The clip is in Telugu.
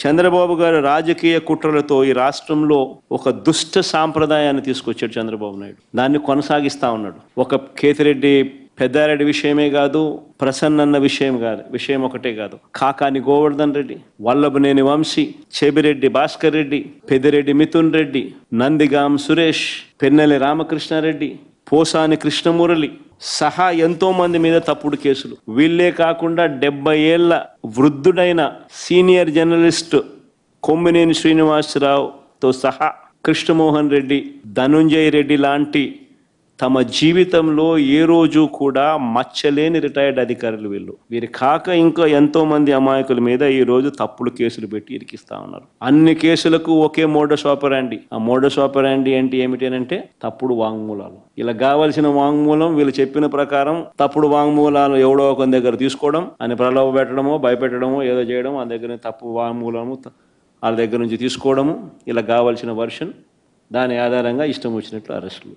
చంద్రబాబు గారు రాజకీయ కుట్రలతో ఈ రాష్ట్రంలో ఒక దుష్ట సాంప్రదాయాన్ని తీసుకొచ్చాడు చంద్రబాబు నాయుడు. దాన్ని కొనసాగిస్తా ఉన్నాడు. ఒక కేతిరెడ్డి పెద్దారెడ్డి విషయమే కాదు, ప్రసన్న విషయం ఒకటే కాదు, కాకాని గోవర్ధన్ రెడ్డి, వల్లభనేని వంశీ, చెబిరెడ్డి భాస్కర్ రెడ్డి, పెద్దిరెడ్డి మిథున్ రెడ్డి, నందిగాం సురేష్, పెన్నెల్లి రామకృష్ణారెడ్డి, పోసాని కృష్ణమురళి సహా ఎంతో మంది మీద తప్పుడు కేసులు. వీళ్ళే కాకుండా 70 ఏళ్ల వృద్ధుడైన సీనియర్ జర్నలిస్ట్ కొమ్మినేని శ్రీనివాసరావుతో సహా కృష్ణమోహన్ రెడ్డి, ధనుంజయ రెడ్డి లాంటి తమ జీవితంలో ఏ రోజు కూడా మచ్చలేని రిటైర్డ్ అధికారులు వీరు కాక ఇంకా ఎంతో మంది అమాయకుల మీద ఈ రోజు తప్పుడు కేసులు పెట్టి ఇరికిస్తా ఉన్నారు. అన్ని కేసులకు ఒకే మోడస్ ఆపరాండి. ఆ మోడస్ ఆపరాండి అంటే ఏమిటంటే తప్పుడు వాంగ్మూలాలు. ఇలా కావలసిన వాంగ్మూలం వీళ్ళు చెప్పిన ప్రకారం తప్పుడు వాంగ్మూలాలు ఎవడో ఒక దగ్గర తీసుకోవడం, అని ప్రలోభ పెట్టడమో భయపెట్టడమో ఏదో చేయడం, ఆ దగ్గర తప్పు వాంగ్మూలము వాళ్ళ దగ్గర నుంచి తీసుకోవడము, ఇలా కావలసిన వర్షన్, దాని ఆధారంగా ఇష్టం వచ్చినట్లు అరెస్టులు.